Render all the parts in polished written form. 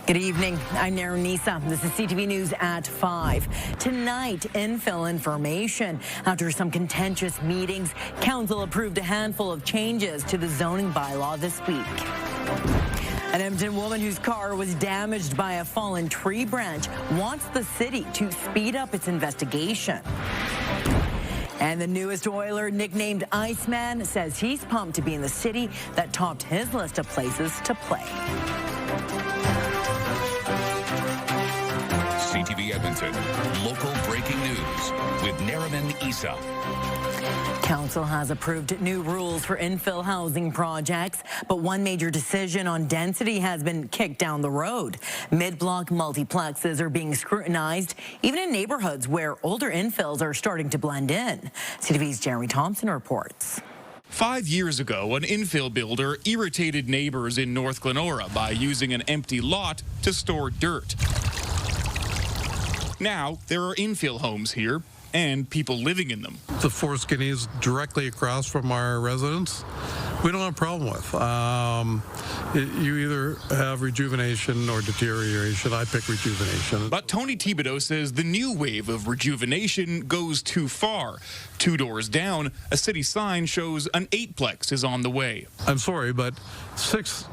Good evening. I'm Nisa. This is CTV News at 5. Tonight, Infill information. After some contentious meetings, Council approved a handful of changes to the zoning bylaw this week. An Edmonton woman whose car was damaged by a fallen tree branch wants the city to speed up its investigation. And the newest Oiler, nicknamed Iceman, says he's pumped to be in the city that topped his list of places to play. CTV Edmonton, local breaking news with Isa. Council has approved new rules for infill housing projects, but one major decision on density has been kicked down the road. Mid-block multiplexes are being scrutinized, even in neighborhoods where older infills are starting to blend in. CTV's Jeremy Thompson reports. 5 years ago, an infill builder irritated neighbors in North Glenora by using an empty lot to store dirt. Now, there are infill homes here and people living in them. The foreskin is directly across from our residence. We don't have a problem with. You either have rejuvenation or deterioration. I pick rejuvenation. But Tony Thibodeau says the new wave of rejuvenation goes too far. 2 doors down, a city sign shows an 8-plex is on the way. I'm sorry, but 6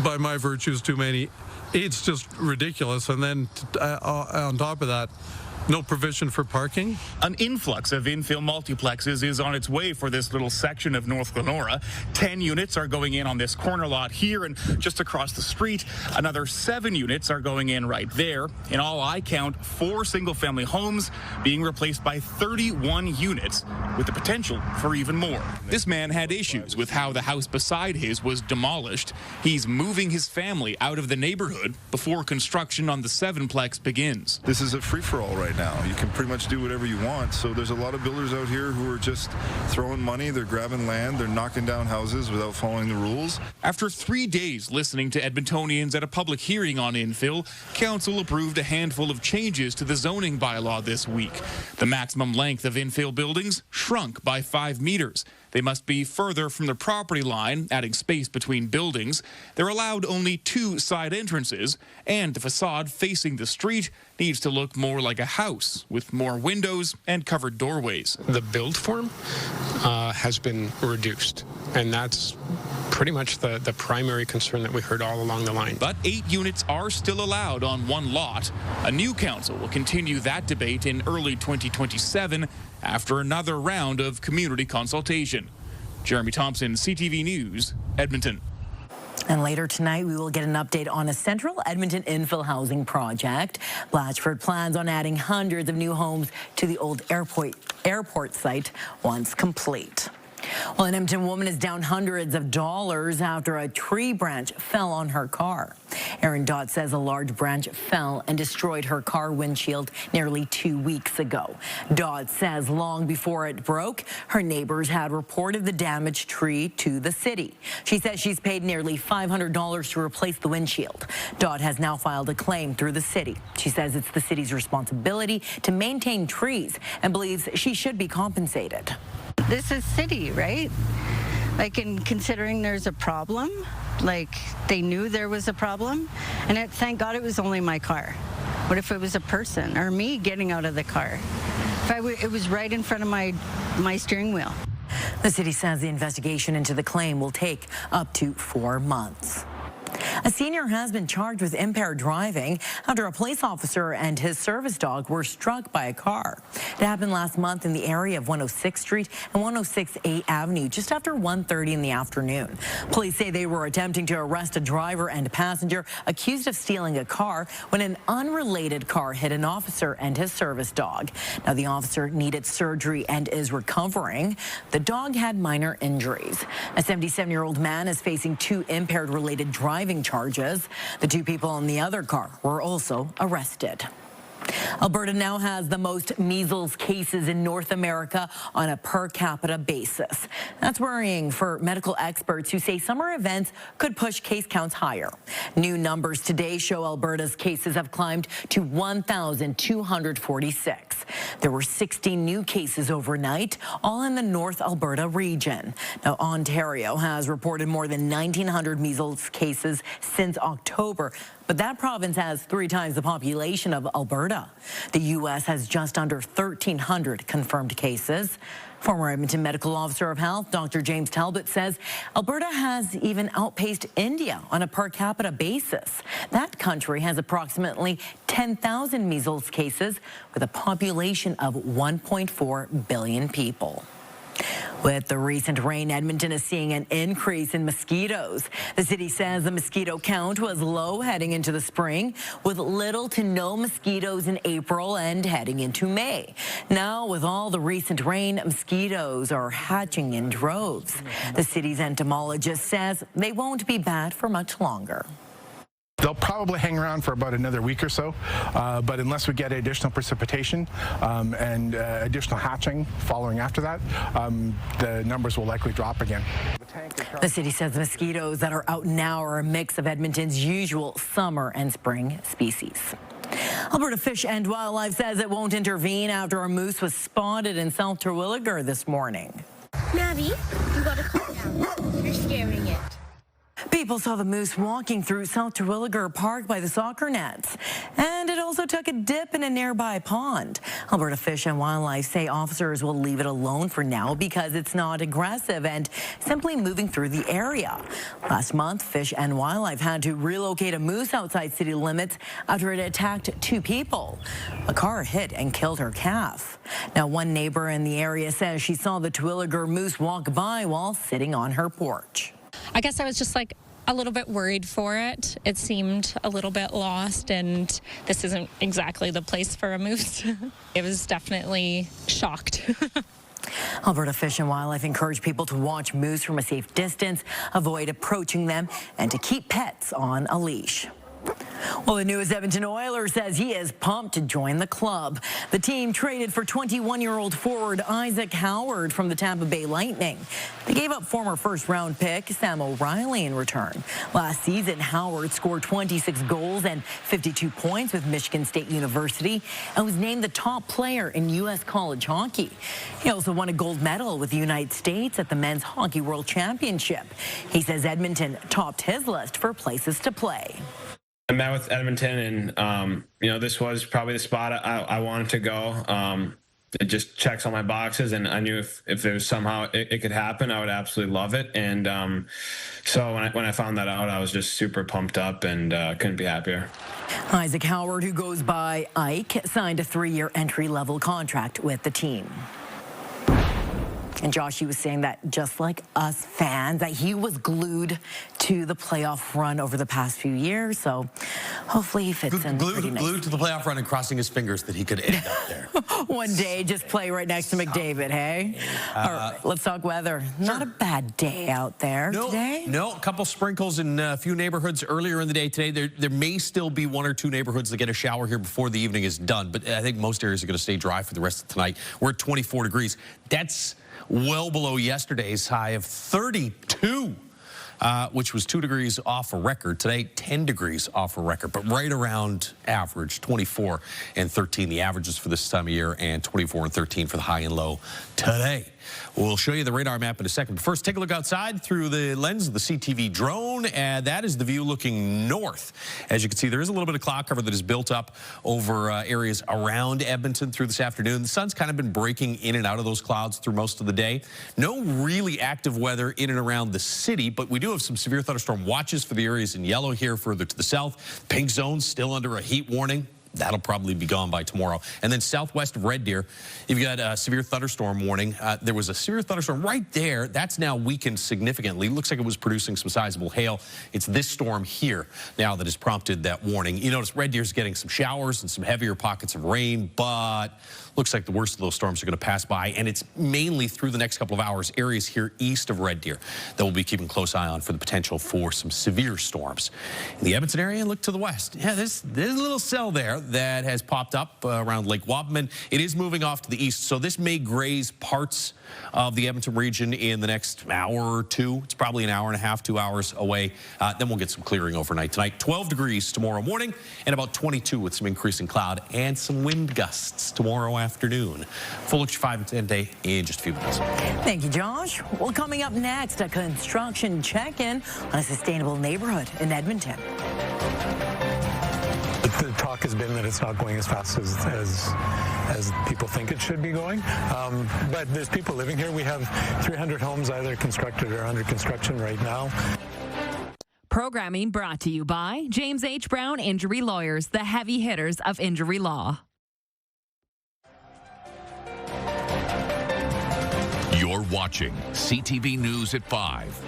by my virtue is too many. 8's just ridiculous. And then on top of that, no provision for parking. An influx of infill multiplexes is on its way for this little section of North Glenora. 10 units are going in on this corner lot here, and just across the street, another 7 units are going in right there. In all, I count 4 single-family homes being replaced by 31 units, with the potential for even more. This man had issues with how the house beside his was demolished. He's moving his family out of the neighborhood before construction on the 7-plex begins. This is a free-for-all right now. You can pretty much do whatever you want. So there's a lot of builders out here who are just throwing money, they're grabbing land, they're knocking down houses without following the rules. After 3 days listening to Edmontonians at a public hearing on infill, Council approved a handful of changes to the zoning bylaw this week. The maximum length of infill buildings shrunk by 5 meters. They must be further from the property line, adding space between buildings. They're allowed only 2 side entrances, and the facade facing the street needs to look more like a house, with more windows and covered doorways. The build form has been reduced, and that's pretty much the primary concern that we heard all along the line. But 8 units are still allowed on one lot. A new council will continue that debate in early 2027 after another round of community consultation. Jeremy Thompson, CTV News, Edmonton. And later tonight, we will get an update on a central Edmonton infill housing project. Blatchford plans on adding hundreds of new homes to the old airport site once complete. Well, an Edmonton woman is down hundreds of dollars after a tree branch fell on her car. Erin Dodd says a large branch fell and destroyed her car windshield nearly 2 weeks ago. Dodd says long before it broke, her neighbors had reported the damaged tree to the city. She says she's paid nearly $500 to replace the windshield. Dodd has now filed a claim through the city. She says it's the city's responsibility to maintain trees and believes she should be compensated. This is city, right? Like, in considering there's a problem, like they knew there was a problem, and thank God it was only my car. What if it was a person or me getting out of the car? If it was right in front of my steering wheel. The city says the investigation into the claim will take up to 4 months. A senior has been charged with impaired driving after a police officer and his service dog were struck by a car. It happened last month in the area of 106th Street and 106A Avenue just after 1:30 in the afternoon. Police say they were attempting to arrest a driver and a passenger accused of stealing a car when an unrelated car hit an officer and his service dog. Now, the officer needed surgery and is recovering. The dog had minor injuries. A 77-year-old man is facing 2 impaired-related driving charges. The 2 people in the other car were also arrested. Alberta now has the most measles cases in North America on a per capita basis. That's worrying for medical experts who say summer events could push case counts higher. New numbers today show Alberta's cases have climbed to 1,246. There were 16 new cases overnight, all in the North Alberta region. Now, Ontario has reported more than 1,900 measles cases since October, but that province has 3 times the population of Alberta. The U.S. has just under 1,300 confirmed cases. Former Edmonton Medical Officer of Health, Dr. James Talbot, says Alberta has even outpaced India on a per capita basis. That country has approximately 10,000 measles cases with a population of 1.4 billion people. With the recent rain, Edmonton is seeing an increase in mosquitoes. The city says the mosquito count was low heading into the spring, with little to no mosquitoes in April and heading into May. Now, with all the recent rain, mosquitoes are hatching in droves. The city's entomologist says they won't be bad for much longer. They'll probably hang around for about another week or so, but unless we get additional precipitation and additional hatching following after that, the numbers will likely drop again. The city says the mosquitoes that are out now are a mix of Edmonton's usual summer and spring species. Alberta Fish and Wildlife says it won't intervene after a moose was spotted in South Terwilliger this morning. Maddie, you gotta calm down. You're scaring it. People saw the moose walking through South Terwilliger Park by the soccer nets, and it also took a dip in a nearby pond. Alberta Fish and Wildlife say officers will leave it alone for now because it's not aggressive and simply moving through the area. Last month, Fish and Wildlife had to relocate a moose outside city limits after it attacked 2 people. A car hit and killed her calf. Now, one neighbor in the area says she saw the Terwilliger moose walk by while sitting on her porch. I guess I was just like a little bit worried for it. It seemed a little bit lost, and this isn't exactly the place for a moose. It was definitely shocked. Alberta Fish and Wildlife encourage people to watch moose from a safe distance, avoid approaching them, and to keep pets on a leash. Well, the newest Edmonton Oiler says he is pumped to join the club. The team traded for 21-year-old forward Isaac Howard from the Tampa Bay Lightning. They gave up former first-round pick Sam O'Reilly in return. Last season, Howard scored 26 goals and 52 points with Michigan State University and was named the top player in U.S. college hockey. He also won a gold medal with the United States at the Men's Hockey World Championship. He says Edmonton topped his list for places to play. I met with Edmonton, and this was probably the spot I wanted to go. It just checks all my boxes, and I knew if there was somehow it could happen, I would absolutely love it. And so when I found that out, I was just super pumped up and couldn't be happier. Isaac Howard, who goes by Ike, signed a 3-year entry-level contract with the team. And Josh, he was saying that just like us fans, that he was glued to the playoff run over the past few years. So hopefully he fits in pretty nice. Glued to the playoff run and crossing his fingers that he could end up there. One day, just play right next to McDavid, hey? All right, let's talk weather. Not a bad day out there today. No, a couple sprinkles in a few neighborhoods earlier in the day today. There may still be 1 or 2 neighborhoods that get a shower here before the evening is done, but I think most areas are going to stay dry for the rest of tonight. We're at 24 degrees. That's well below yesterday's high of 32, which was 2 degrees off a record. Today, 10 degrees off a record, but right around average, 24 and 13, the averages for this time of year, and 24 and 13 for the high and low today. We'll show you the radar map in a second. But first, take a look outside through the lens of the CTV drone, and that is the view looking north. As you can see, there is a little bit of cloud cover that is built up over areas around Edmonton through this afternoon. The sun's kind of been breaking in and out of those clouds through most of the day. No really active weather in and around the city, but we do have some severe thunderstorm watches for the areas in yellow here further to the south. Pink zone still under a heat warning. That'll probably be gone by tomorrow. And then southwest of Red Deer, you've got a severe thunderstorm warning. There was a severe thunderstorm right there. That's now weakened significantly. Looks like it was producing some sizable hail. It's this storm here now that has prompted that warning. You notice Red Deer's getting some showers and some heavier pockets of rain, but looks like the worst of those storms are going to pass by, and it's mainly through the next couple of hours, areas here east of Red Deer that we'll be keeping a close eye on for the potential for some severe storms. In the Edmonton area, look to the west. Yeah, there's a little cell there. that has popped up around Lake Wabamun. It is moving off to the east, so this may graze parts of the Edmonton region in the next hour or two. It's probably an hour and a half, 2 hours away. Then we'll get some clearing overnight tonight. 12 degrees tomorrow morning and about 22 with some increasing cloud and some wind gusts tomorrow afternoon. Full look 5 and 10 day in just a few minutes. Thank you, Josh. Well, coming up next, a construction check-in on a sustainable neighborhood in Edmonton. The talk has been that it's not going as fast as people think it should be going. But there's people living here. We have 300 homes either constructed or under construction right now. Programming brought to you by James H. Brown Injury Lawyers, the heavy hitters of injury law. You're watching CTV News at 5.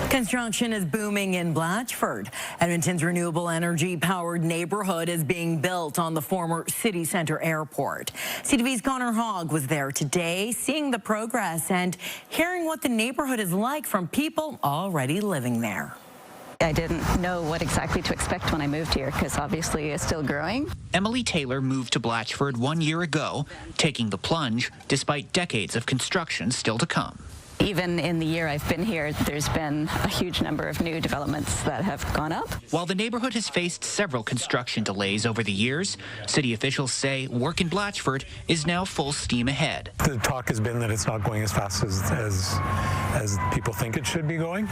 Construction is booming in Blatchford. Edmonton's renewable energy-powered neighborhood is being built on the former city centre airport. CTV's Connor Hogg was there today, seeing the progress and hearing what the neighborhood is like from people already living there. I didn't know what exactly to expect when I moved here because obviously it's still growing. Emily Taylor moved to Blatchford 1 year ago, taking the plunge despite decades of construction still to come. Even in the year I've been here, there's been a huge number of new developments that have gone up. While the neighborhood has faced several construction delays over the years, city officials say work in Blatchford is now full steam ahead. The talk has been that it's not going as fast as people think it should be going.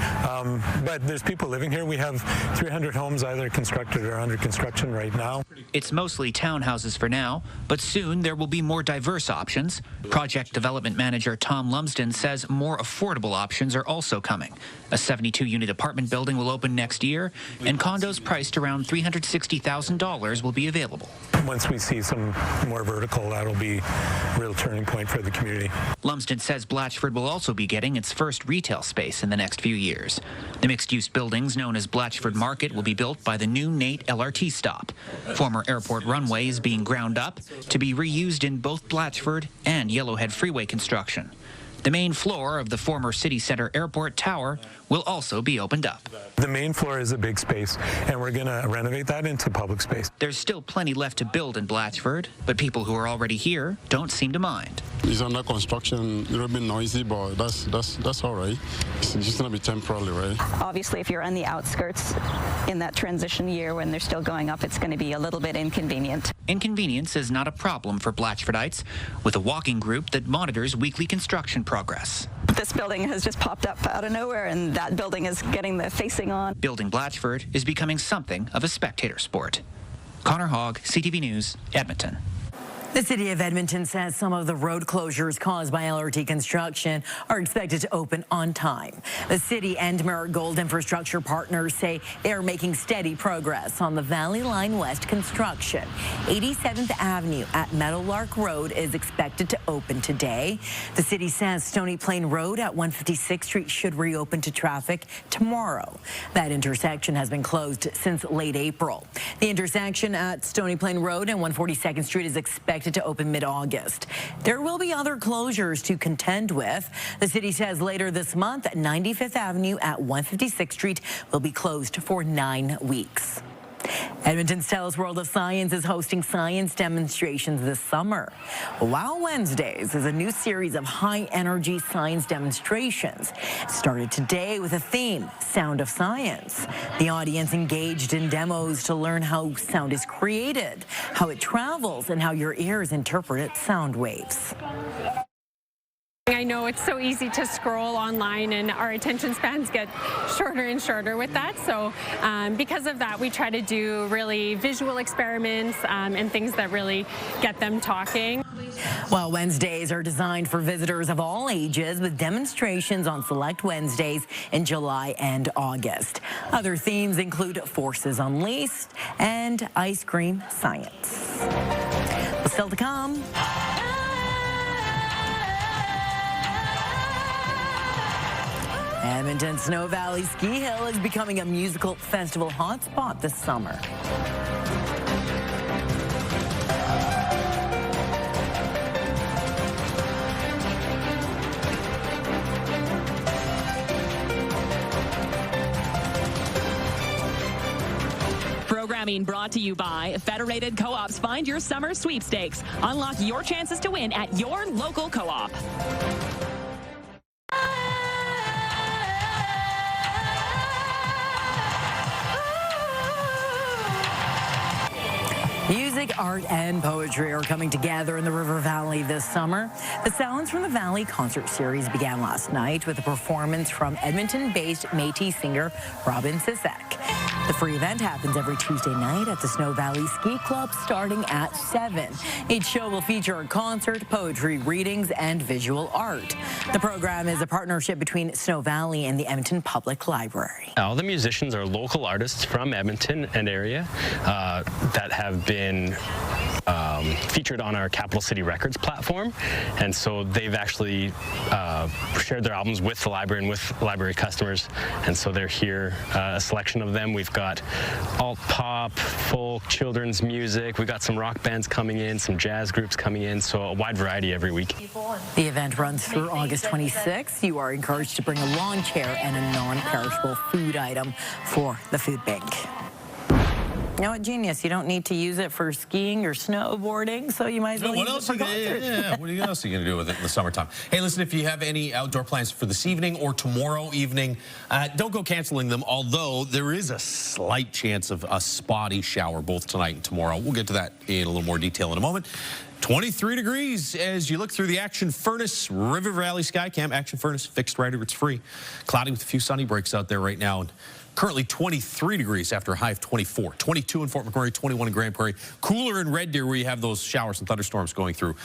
But there's people living here. We have 300 homes either constructed or under construction right now. It's mostly townhouses for now, but soon there will be more diverse options. Project development manager Tom Lumsden says more affordable options are also coming. A 72-unit apartment building will open next year, and condos priced around $360,000 will be available. Once we see some more vertical, that'll be a real turning point for the community. Lumsden says Blatchford will also be getting its first retail space in the next few years. The mixed-use buildings known as Blatchford Market will be built by the new Nate LRT stop. Former airport runway is being ground up to be reused in both Blatchford and Yellowhead Freeway construction. The main floor of the former city centre airport tower will also be opened up. The main floor is a big space, and we're going to renovate that into public space. There's still plenty left to build in Blatchford, but people who are already here don't seem to mind. It's under construction, a little bit noisy, but that's all right. It's just going to be temporarily, right? Obviously, if you're on the outskirts in that transition year when they're still going up, it's going to be a little bit inconvenient. Inconvenience is not a problem for Blatchfordites, with a walking group that monitors weekly construction progress. This building has just popped up out of nowhere, and that building is getting the facing on. Building Blatchford is becoming something of a spectator sport. Connor Hogg, CTV News, Edmonton. The city of Edmonton says some of the road closures caused by LRT construction are expected to open on time. The city and Marigold Infrastructure partners say they are making steady progress on the Valley Line West construction. 87th Avenue at Meadowlark Road is expected to open today. The city says Stony Plain Road at 156th Street should reopen to traffic tomorrow. That intersection has been closed since late April. The intersection at Stony Plain Road and 142nd Street is expected to open mid-August. There will be other closures to contend with. The city says later this month, 95th Avenue at 156th Street will be closed for 9 weeks. Edmonton's Telus World of Science is hosting science demonstrations this summer. Wow Wednesdays is a new series of high-energy science demonstrations. It started today with a theme, Sound of Science. The audience engaged in demos to learn how sound is created, how it travels, and how your ears interpret its sound waves. I know it's so easy to scroll online and our attention spans get shorter and shorter with that. So because of that, we try to do really visual experiments and things that really get them talking. Well, Wednesdays are designed for visitors of all ages with demonstrations on select Wednesdays in July and August. Other themes include Forces Unleashed and Ice Cream Science. Still to come. Edmonton Snow Valley Ski Hill is becoming a musical festival hotspot this summer. Programming brought to you by Federated Co-ops. Find your summer sweepstakes. Unlock your chances to win at your local co-op. Music, art, and poetry are coming together in the River Valley this summer. The Sounds from the Valley concert series began last night with a performance from Edmonton-based Métis singer Robin Sisek. The free event happens every Tuesday night at the Snow Valley Ski Club starting at 7. Each show will feature a concert, poetry readings, and visual art. The program is a partnership between Snow Valley and the Edmonton Public Library. All the musicians are local artists from Edmonton and area that have been featured on our Capital City Records platform, and so they've actually shared their albums with the library and with library customers, and so they're here, a selection of them. We've got alt pop, folk, children's music, we've got some rock bands coming in, some jazz groups coming in, so a wide variety every week. The event runs through August 26th. You are encouraged to bring a lawn chair and a non-perishable food item for the food bank. You know what, genius? You don't need to use it for skiing or snowboarding, so you might as well use it for concerts. What else are you going to do with it in the summertime? Hey, listen, if you have any outdoor plans for this evening or tomorrow evening, don't go canceling them, although there is a slight chance of a spotty shower both tonight and tomorrow. We'll get to that in a little more detail in a moment. 23 degrees as you look through the Action Furnace River Valley Skycam. Action Furnace, fixed rider, it's free. Cloudy with a few sunny breaks out there right now. And currently 23 degrees after a high of 24. 22 in Fort McMurray, 21 in Grand Prairie. Cooler in Red Deer where you have those showers and thunderstorms going through.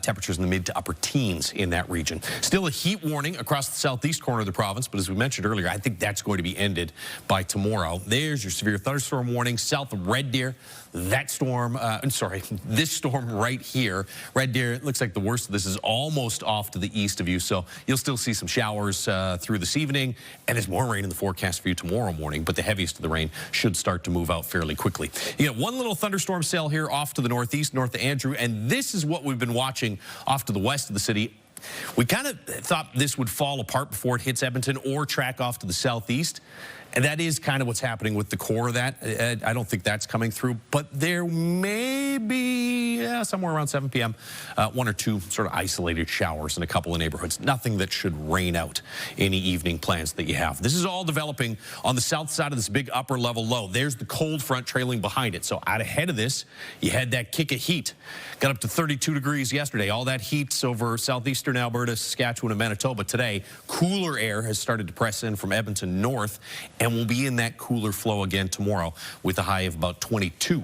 Temperatures in the mid to upper teens in that region. Still a heat warning across the southeast corner of the province, but as we mentioned earlier, I think that's going to be ended by tomorrow. There's your severe thunderstorm warning south of Red Deer. That storm, this storm right here. Red Deer, it looks like the worst of this is almost off to the east of you, so you'll still see some showers through this evening, and there's more rain in the forecast for you tomorrow morning, but the heaviest of the rain should start to move out fairly quickly. You got one little thunderstorm cell here off to the northeast, north of Andrew, and this is what we've been watching off to the west of the city. We kind of thought this would fall apart before it hits Edmonton or track off to the southeast. And that is kind of what's happening with the core of that. I don't think that's coming through, but there may be somewhere around 7 p.m. One or two sort of isolated showers in a couple of neighborhoods. Nothing that should rain out any evening plans that you have. This is all developing on the south side of this big upper level low. There's the cold front trailing behind it. So out ahead of this, you had that kick of heat. Got up to 32 degrees yesterday. All that heat's over southeastern Alberta, Saskatchewan, and Manitoba today. Cooler air has started to press in from Edmonton north, and we'll be in that cooler flow again tomorrow with a high of about 22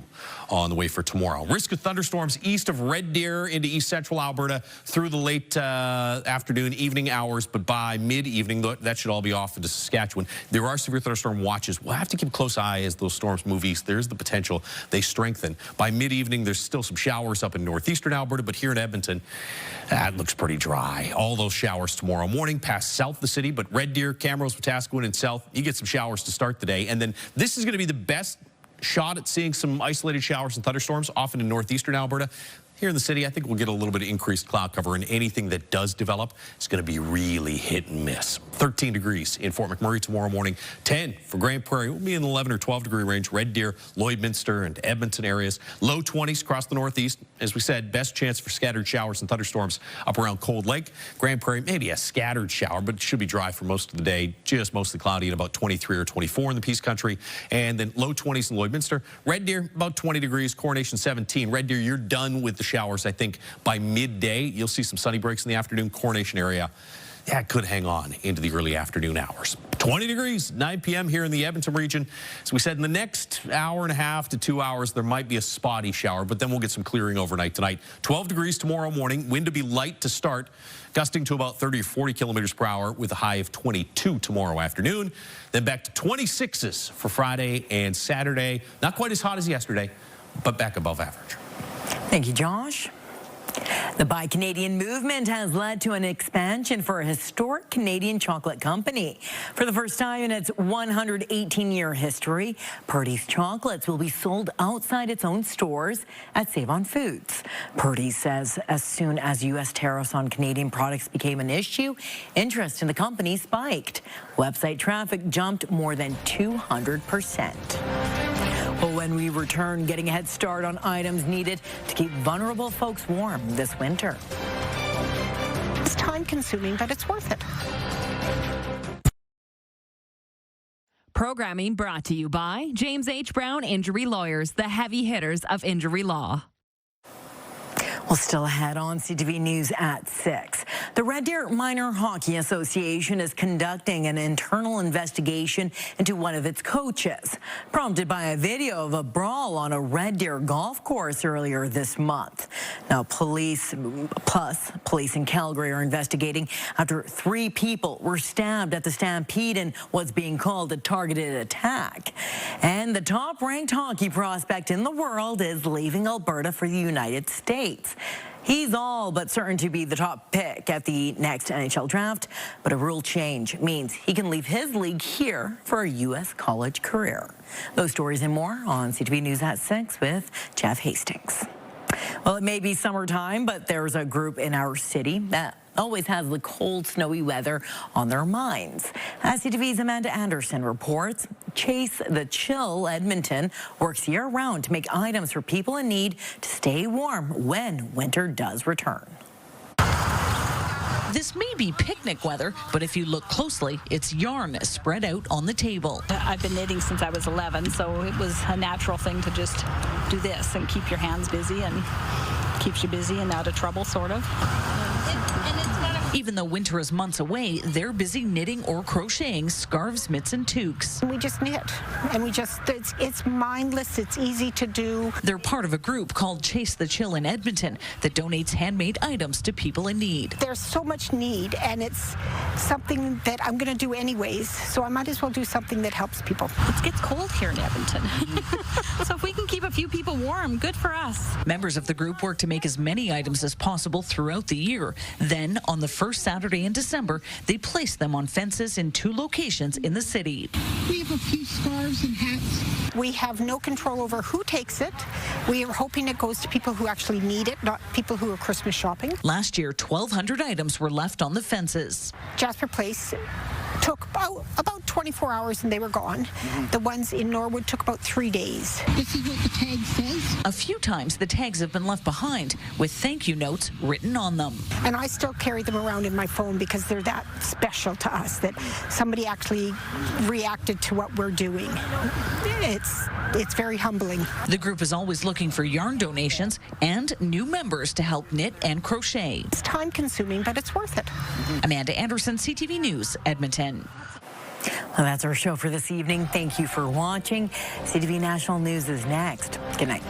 on the way for tomorrow. Risk of thunderstorms east of Red Deer into east central Alberta through the late afternoon, evening hours, but by mid-evening, that should all be off into Saskatchewan. There are severe thunderstorm watches. We'll have to keep a close eye as those storms move east. There's the potential they strengthen. By mid-evening, there's still some showers up in northeastern Alberta, but here in Edmonton, that looks pretty dry. All those showers tomorrow morning past south of the city, but Red Deer, Camrose, Wetaskiwin, and south, you get some showers to start the day. And then this is going to be the best shot at seeing some isolated showers and thunderstorms often in northeastern Alberta. Here in the city, I think we'll get a little bit of increased cloud cover, and anything that does develop is going to be really hit and miss. 13 degrees in Fort McMurray tomorrow morning. 10 for Grand Prairie. We'll be in the 11 or 12 degree range. Red Deer, Lloydminster, and Edmonton areas. Low 20s across the northeast. As we said, best chance for scattered showers and thunderstorms up around Cold Lake. Grand Prairie, maybe a scattered shower, but it should be dry for most of the day. Just mostly cloudy at about 23 or 24 in the Peace Country. And then low 20s in Lloydminster. Red Deer, about 20 degrees. Coronation, 17. Red Deer, you're done with the showers. I think by midday, you'll see some sunny breaks in the afternoon. Coronation area, yeah, it could hang on into the early afternoon hours. 20 degrees, 9 p.m. here in the Edmonton region. As we said, in the next hour and a half to 2 hours, there might be a spotty shower, but then we'll get some clearing overnight tonight. 12 degrees tomorrow morning. Wind to be light to start, gusting to about 30 or 40 kilometers per hour with a high of 22 tomorrow afternoon. Then back to 26s for Friday and Saturday. Not quite as hot as yesterday, but back above average. Thank you, Josh. The Buy Canadian movement has led to an expansion for a historic Canadian chocolate company. For the first time in its 118-year history, Purdy's chocolates will be sold outside its own stores at Save On Foods. Purdy says as soon as U.S. tariffs on Canadian products became an issue, interest in the company spiked. Website traffic jumped more than 200%. Well, when we return, getting a head start on items needed to keep vulnerable folks warm this winter. It's time-consuming, but it's worth it. Programming brought to you by James H. Brown Injury Lawyers, the heavy hitters of injury law. Well, still ahead on CTV News at 6. The Red Deer Minor Hockey Association is conducting an internal investigation into one of its coaches, prompted by a video of a brawl on a Red Deer golf course earlier this month. Now, police in Calgary are investigating after 3 people were stabbed at the Stampede in what's being called a targeted attack. And the top-ranked hockey prospect in the world is leaving Alberta for the United States. He's all but certain to be the top pick at the next NHL draft, but a rule change means he can leave his league here for a U.S. college career. Those stories and more on CTV News at 6 with Jeff Hastings. Well, it may be summertime, but there's a group in our city that always has the cold, snowy weather on their minds. As CTV's Amanda Anderson reports, Chase the Chill Edmonton works year-round to make items for people in need to stay warm when winter does return. This may be picnic weather, but if you look closely, it's yarn spread out on the table. I've been knitting since I was 11, so it was a natural thing to just do this and keep your hands busy, and keeps you busy and out of trouble, sort of. Even though winter is months away, they're busy knitting or crocheting scarves, mitts, and toques. We just knit, and it's mindless, it's easy to do. They're part of a group called Chase the Chill in Edmonton that donates handmade items to people in need. There's so much need, and it's something that I'm going to do anyways, so I might as well do something that helps people. It gets cold here in Edmonton, so if we can keep a few people warm, good for us. Members of the group work to make as many items as possible throughout the year. Then, on the first Saturday in December, they place them on fences in 2 locations in the city. We have a few scarves and hats. We have no control over who takes it. We are hoping it goes to people who actually need it, not people who are Christmas shopping. Last year, 1,200 items were left on the fences. Jasper Place took about 24 hours and they were gone. The ones in Norwood took about 3 days. This is what the tag says. A few times the tags have been left behind with thank you notes written on them. And I still carry them around in my phone because they're that special to us, that somebody actually reacted to what we're doing. It's very humbling. The group is always looking for yarn donations and new members to help knit and crochet. It's time consuming, but it's worth it. Amanda Anderson, CTV News, Edmonton. Well, that's our show for this evening. Thank you for watching. CTV National News is next. Good night.